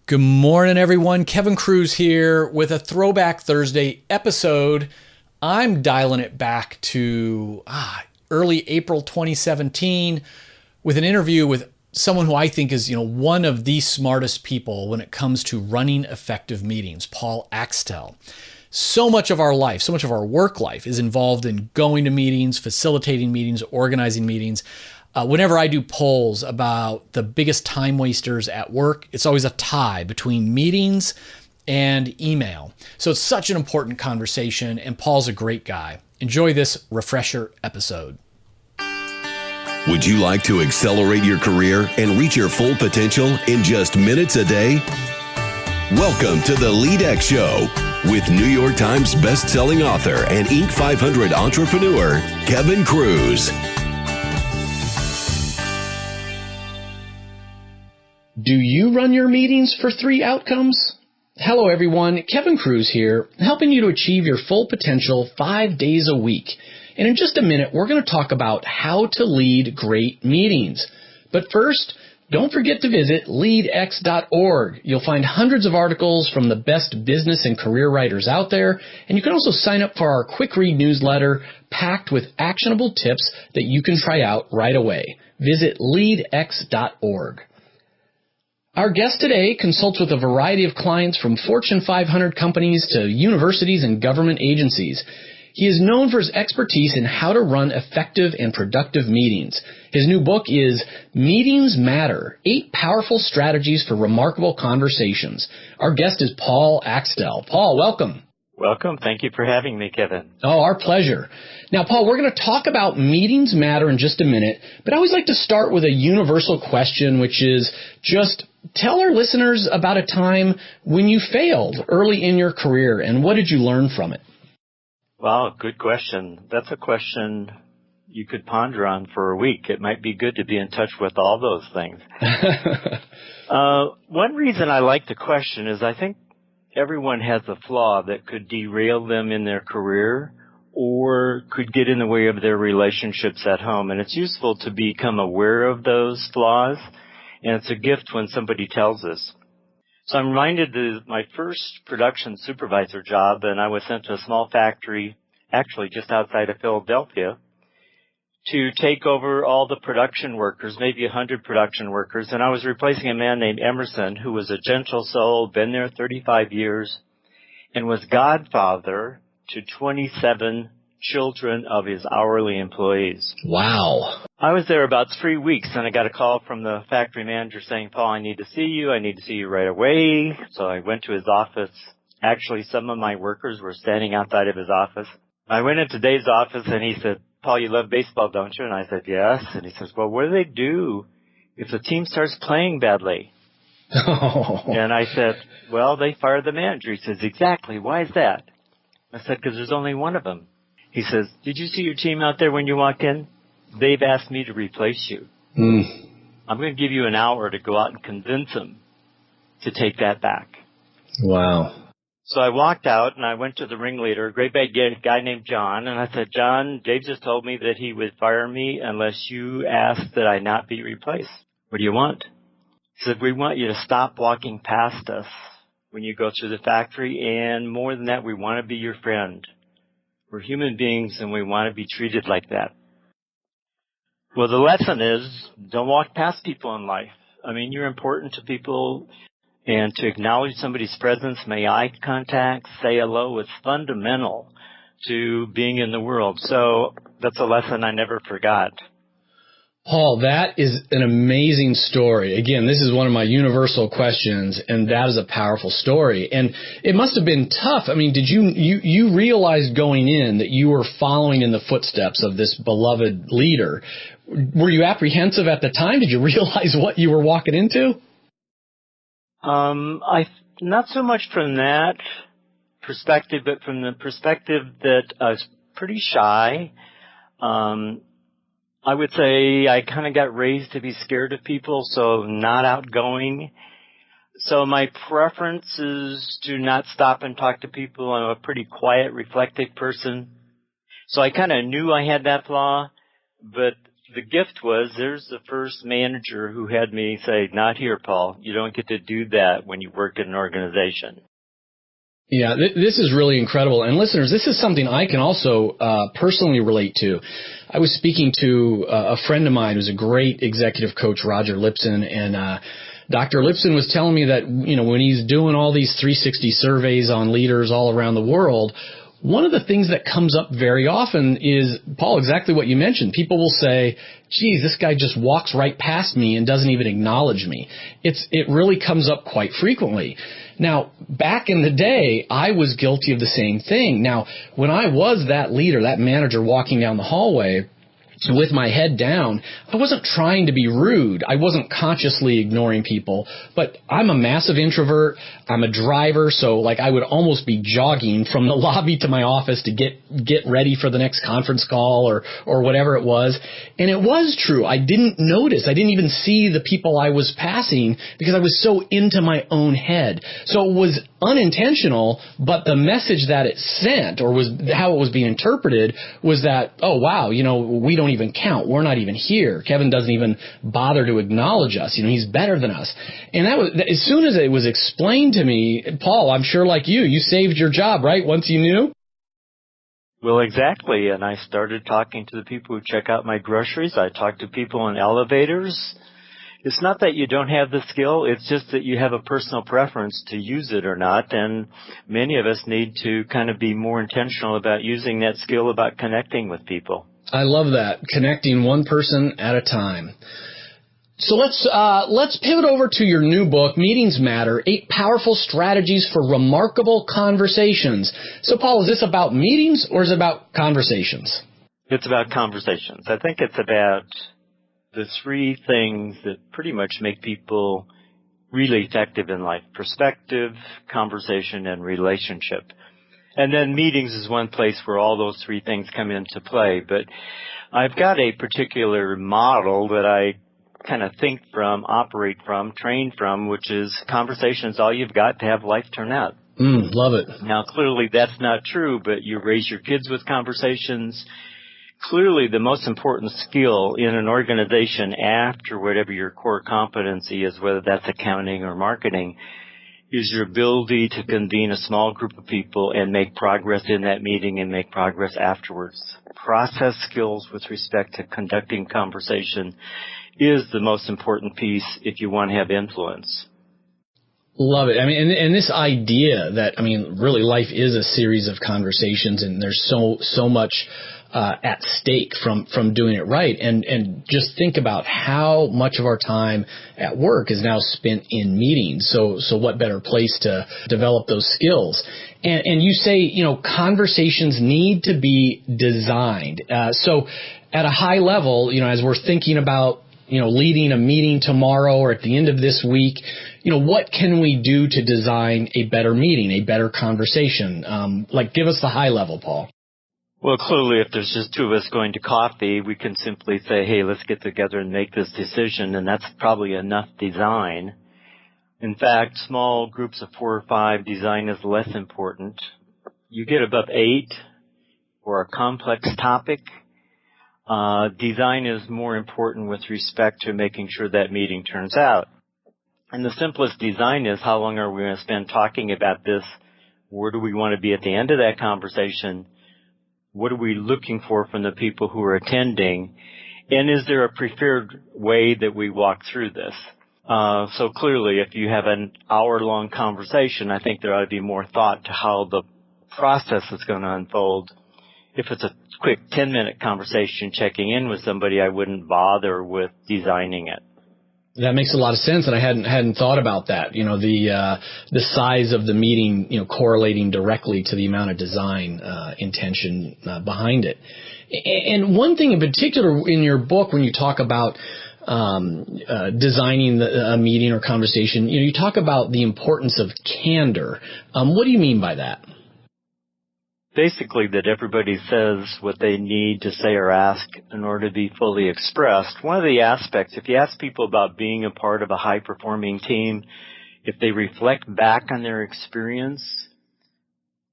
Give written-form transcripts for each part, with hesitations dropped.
Good morning, everyone. Kevin Kruse here with a Throwback Thursday episode. I'm dialing it back to early April 2017 with an interview with someone who I think is, one of the smartest people when it comes to running effective meetings, Paul Axtell. So much of our life, so much of our work life is involved in going to meetings, facilitating meetings, organizing meetings. Whenever I do polls about the biggest time wasters at work, it's always a tie between meetings and email. So it's such an important conversation, and Paul's a great guy. Enjoy this refresher episode. Would you like to accelerate your career and reach your full potential in just minutes a day? Welcome to the LEADx Show with New York Times best-selling author and Inc. 500 entrepreneur, Kevin Kruse. Do you run your meetings for 3 outcomes? Hello, everyone. Kevin Kruse here, helping you to achieve your full potential 5 days a week. And in just a minute, we're going to talk about how to lead great meetings. But first, don't forget to visit LEADx.org. You'll find hundreds of articles from the best business and career writers out there. And you can also sign up for our quick read newsletter packed with actionable tips that you can try out right away. Visit LEADx.org. Our guest today consults with a variety of clients from Fortune 500 companies to universities and government agencies. He is known for his expertise in how to run effective and productive meetings. His new book is Meetings Matter, 8 Powerful Strategies for Remarkable Conversations. Our guest is Paul Axtell. Paul, welcome. Welcome. Thank you for having me, Kevin. Oh, our pleasure. Now, Paul, we're going to talk about meetings matter in just a minute, but I always like to start with a universal question, which is just tell our listeners about a time when you failed early in your career, and what did you learn from it? Wow, good question. That's a question you could ponder on for a week. It might be good to be in touch with all those things. One reason I like the question is I think everyone has a flaw that could derail them in their career or could get in the way of their relationships at home. And it's useful to become aware of those flaws, and it's a gift when somebody tells us. So I'm reminded of my first production supervisor job, and I was sent to a small factory, actually just outside of Philadelphia, to take over all the production workers, maybe 100 production workers. And I was replacing a man named Emerson, who was a gentle soul, been there 35 years, and was godfather to 27 children of his hourly employees. Wow. I was there about 3 weeks, and I got a call from the factory manager saying, Paul, I need to see you. I need to see you right away. So I went to his office. Actually, some of my workers were standing outside of his office. I went into Dave's office, and he said, Paul, you love baseball, don't you? And I said, yes. And he says, well, what do they do if the team starts playing badly? Oh. And I said, well, they fire the manager. He says, exactly. Why is that? I said, because there's only one of them. He says, did you see your team out there when you walk in? They've asked me to replace you. I'm going to give you an hour to go out and convince them to take that back. Wow. So I walked out, and I went to the ringleader, a great big guy named John, and I said, John, Dave just told me that he would fire me unless you ask that I not be replaced. What do you want? He said, we want you to stop walking past us when you go through the factory, and more than that, we want to be your friend. We're human beings, and we want to be treated like that. Well, the lesson is don't walk past people in life. I mean, you're important to people. And to acknowledge somebody's presence, make eye contact, say hello, it's fundamental to being in the world. So that's a lesson I never forgot. Paul, that is an amazing story. Again, this is one of my universal questions, and that is a powerful story. And it must have been tough. I mean, did you realize going in that you were following in the footsteps of this beloved leader? Were you apprehensive at the time? Did you realize what you were walking into? Not so much from that perspective, but from the perspective that I was pretty shy. I would say I kind of got raised to be scared of people, so not outgoing. So my preference is to not stop and talk to people. I'm a pretty quiet, reflective person. So I kind of knew I had that flaw, but the gift was there's the first manager who had me say, not here, Paul. You don't get to do that when you work in an organization. Yeah, this is really incredible. And listeners, this is something I can also personally relate to. I was speaking to a friend of mine who's a great executive coach, Roger Lipson, and Dr. Lipson was telling me that, when he's doing all these 360 surveys on leaders all around the world, one of the things that comes up very often is, Paul, exactly what you mentioned. People will say, geez, this guy just walks right past me and doesn't even acknowledge me. It really comes up quite frequently. Now, back in the day, I was guilty of the same thing. Now, when I was that leader, that manager walking down the hallway with my head down, I wasn't trying to be rude. I wasn't consciously ignoring people, but I'm a massive introvert. I'm a driver, so I would almost be jogging from the lobby to my office to get ready for the next conference call or whatever it was. And it was true. I didn't notice. I didn't even see the people I was passing because I was so into my own head. So it was unintentional, but the message that it sent, or was how it was being interpreted, was that, oh wow, we don't even count. We're not even here. Kevin doesn't even bother to acknowledge us. He's better than us. And that was, as soon as it was explained to me, Paul, I'm sure like you saved your job, right? Once you knew? Well, exactly. And I started talking to the people who check out my groceries. I talked to people in elevators. It's not that you don't have the skill. It's just that you have a personal preference to use it or not. And many of us need to kind of be more intentional about using that skill, about connecting with people. I love that. Connecting one person at a time. So let's pivot over to your new book, Meetings Matter, 8 Powerful Strategies for Remarkable Conversations. So, Paul, is this about meetings or is it about conversations? It's about conversations. I think it's about the 3 things that pretty much make people really effective in life: perspective, conversation, and relationship. And then meetings is one place where all those 3 things come into play. But I've got a particular model that I kind of think from, operate from, train from, which is conversations all you've got to have life turn out. Love it. Now, clearly that's not true, but you raise your kids with conversations. Clearly the most important skill in an organization after whatever your core competency is, whether that's accounting or marketing, is your ability to convene a small group of people and make progress in that meeting and make progress afterwards. Process skills with respect to conducting conversation is the most important piece if you want to have influence. Love it. I mean, and this idea that, really life is a series of conversations, and there's so much at stake from doing it right. And just think about how much of our time at work is now spent in meetings. So what better place to develop those skills? And you say, conversations need to be designed. So at a high level, as we're thinking about, leading a meeting tomorrow or at the end of this week, what can we do to design a better meeting, a better conversation? Give us the high level, Paul. Well, clearly, if there's just 2 of us going to coffee, we can simply say, hey, let's get together and make this decision, and that's probably enough design. In fact, small groups of 4 or 5, design is less important. You get above 8 or a complex topic, design is more important with respect to making sure that meeting turns out. And the simplest design is, how long are we going to spend talking about this? Where do we want to be at the end of that conversation? What are we looking for from the people who are attending? And is there a preferred way that we walk through this? So clearly, if you have an hour-long conversation, I think there ought to be more thought to how the process is going to unfold. If it's a quick 10-minute conversation checking in with somebody, I wouldn't bother with designing it. That makes a lot of sense, and I hadn't thought about that. The size of the meeting, correlating directly to the amount of design intention behind it. And one thing in particular in your book, when you talk about designing a meeting or conversation, you talk about the importance of candor. What do you mean by that? Basically, that everybody says what they need to say or ask in order to be fully expressed. One of the aspects, if you ask people about being a part of a high-performing team, if they reflect back on their experience,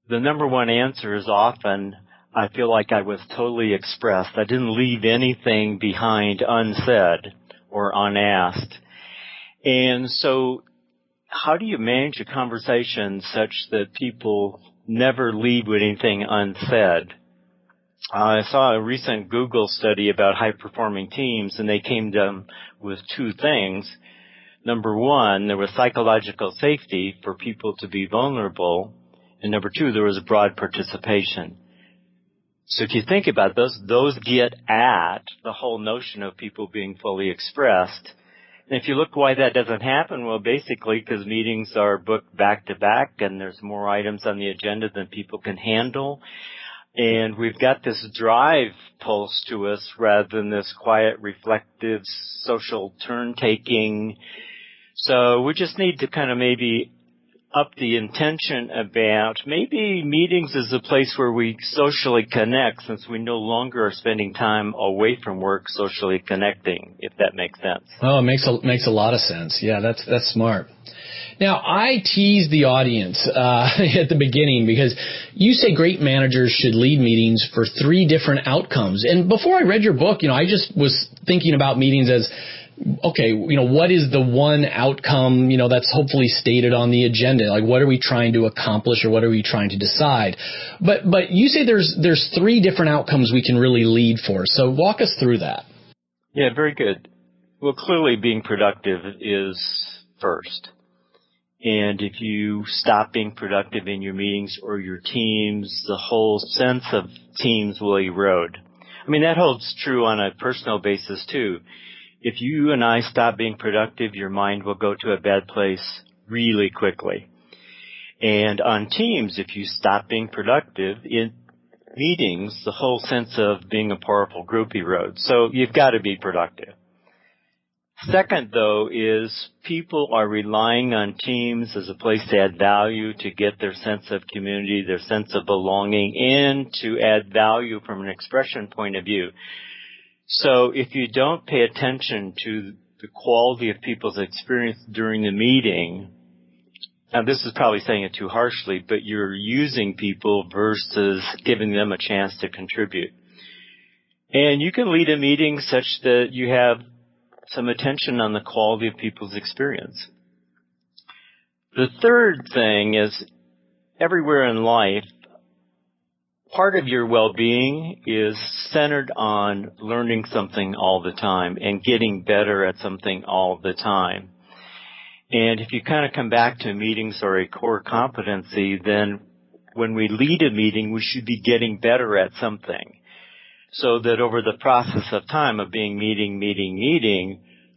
the number one answer is often, I feel like I was totally expressed. I didn't leave anything behind unsaid or unasked. And so how do you manage a conversation such that people never leave with anything unsaid? I saw a recent Google study about high-performing teams, and they came down with two things. Number one, there was psychological safety for people to be vulnerable. And number two, there was broad participation. So if you think about those get at the whole notion of people being fully expressed. And if you look why that doesn't happen, well, basically because meetings are booked back to back and there's more items on the agenda than people can handle. And we've got this drive pulse to us rather than this quiet, reflective, social turn-taking. So we just need to kind of maybe up the intention about maybe meetings is a place where we socially connect, since we no longer are spending time away from work socially connecting, if that makes sense. Oh, it makes a lot of sense. Yeah, that's smart. Now, I tease the audience at the beginning because you say great managers should lead meetings for 3 different outcomes. And before I read your book, I just was thinking about meetings as, okay, what is the one outcome, that's hopefully stated on the agenda? Like, what are we trying to accomplish or what are we trying to decide? But you say there's 3 different outcomes we can really lead for. So walk us through that. Yeah, very good. Well, clearly being productive is first. And if you stop being productive in your meetings or your teams, the whole sense of teams will erode. I mean, that holds true on a personal basis too. If you and I stop being productive, your mind will go to a bad place really quickly. And on teams, if you stop being productive in meetings, the whole sense of being a powerful group erodes. So you've got to be productive. Second, though, is people are relying on teams as a place to add value, to get their sense of community, their sense of belonging, and to add value from an expression point of view. So if you don't pay attention to the quality of people's experience during the meeting, now this is probably saying it too harshly, but you're using people versus giving them a chance to contribute. And you can lead a meeting such that you have some attention on the quality of people's experience. The third thing is, everywhere in life, part of your well-being is centered on learning something all the time and getting better at something all the time. And if you kind of come back to meetings or a core competency, then when we lead a meeting, we should be getting better at something. So that over the process of time of being meeting,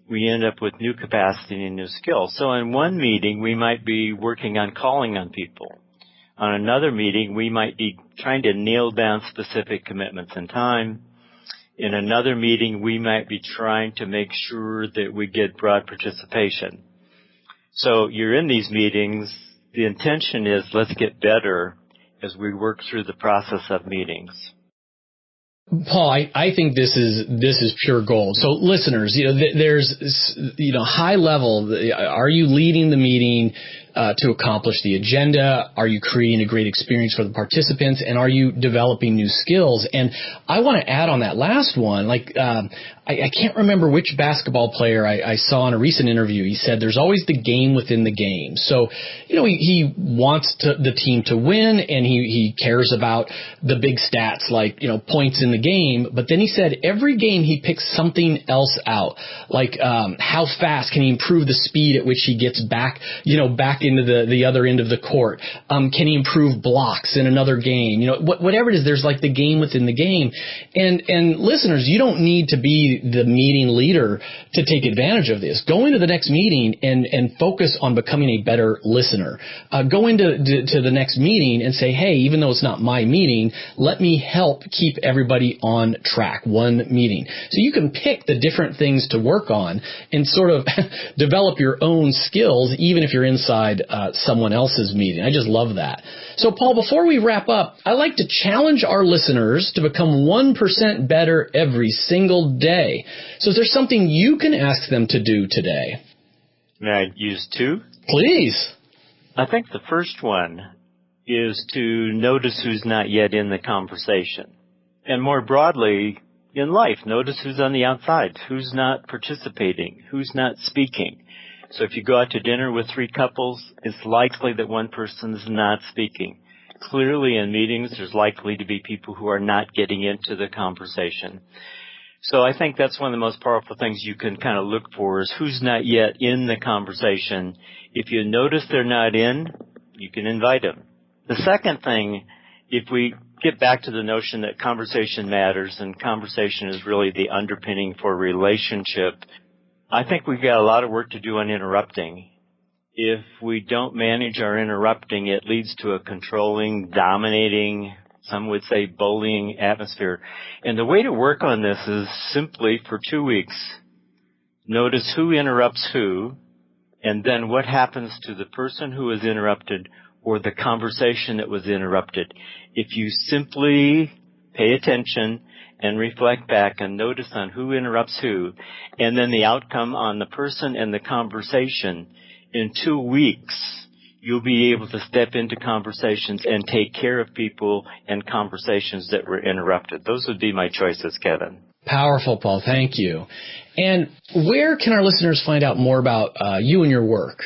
we end up with new capacity and new skills. So in one meeting, we might be working on calling on people. On another meeting, we might be trying to nail down specific commitments in time. In another meeting, we might be trying to make sure that we get broad participation. So you're in these meetings, the intention is let's get better as we work through the process of meetings. Paul, I think this is pure gold. So listeners, there's, high level, are you leading the meeting to accomplish the agenda? Are you creating a great experience for the participants? And are you developing new skills? And I want to add on that last one, I can't remember which basketball player I saw in a recent interview. He said there's always the game within the game. So, he wants the team to win, and he cares about the big stats like, points in the game. But then he said every game he picks something else out, like how fast can he improve the speed at which he gets back into the other end of the court? Can he improve blocks in another game? Whatever it is, there's like the game within the game. And listeners, you don't need to be the meeting leader to take advantage of this. Go into the next meeting and focus on becoming a better listener. Go into the next meeting and say, hey, even though it's not my meeting, let me help keep everybody on track. One meeting. So you can pick the different things to work on and sort of develop your own skills, even if you're inside someone else's meeting. I just love that. So, Paul, before we wrap up, I like to challenge our listeners to become 1% better every single day. So is there something you can ask them to do today? May I use 2? Please. I think the first one is to notice who's not yet in the conversation. And more broadly, in life, notice who's on the outside, who's not participating, who's not speaking. So if you go out to dinner with 3 couples, it's likely that one person's not speaking. Clearly in meetings, there's likely to be people who are not getting into the conversation. So I think that's one of the most powerful things you can kind of look for is who's not yet in the conversation. If you notice they're not in, you can invite them. The second thing, if we get back to the notion that conversation matters and conversation is really the underpinning for relationship, I think we've got a lot of work to do on interrupting. If we don't manage our interrupting, it leads to a controlling, dominating, some would say bullying atmosphere. And the way to work on this is simply for 2 weeks, notice who interrupts who, and then what happens to the person who is interrupted or the conversation that was interrupted. If you simply pay attention and reflect back and notice on who interrupts who, and then the outcome on the person and the conversation, in 2 weeks, you'll be able to step into conversations and take care of people and conversations that were interrupted. Those would be my choices, Kevin. Powerful, Paul. Thank you. And where can our listeners find out more about you and your work?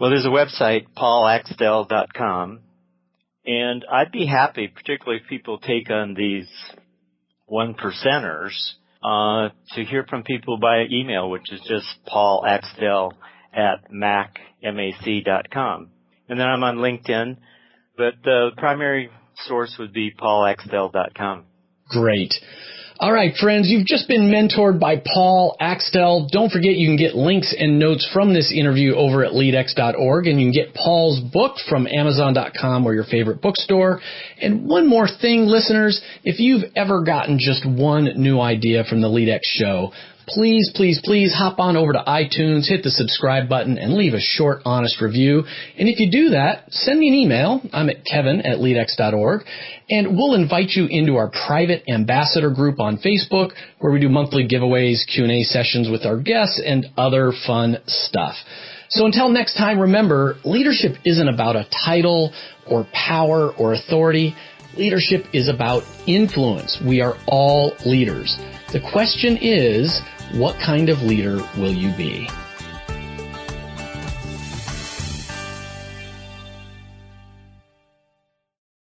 Well, there's a website, paulaxtell.com, and I'd be happy, particularly if people take on these 1%ers, to hear from people by email, which is just paulaxtell@mac.com. And then I'm on LinkedIn, but the primary source would be paulaxtell.com. Great. All right, friends, you've just been mentored by Paul Axtell. Don't forget you can get links and notes from this interview over at leadx.org, and you can get Paul's book from Amazon.com or your favorite bookstore. And one more thing, listeners, if you've ever gotten just one new idea from the LEADx show, please, please, please hop on over to iTunes, hit the subscribe button, and leave a short, honest review. And if you do that, send me an email. I'm at kevin@leadx.org, and we'll invite you into our private ambassador group on Facebook, where we do monthly giveaways, Q&A sessions with our guests, and other fun stuff. So until next time, remember, leadership isn't about a title or power or authority. Leadership is about influence. We are all leaders. The question is, what kind of leader will you be?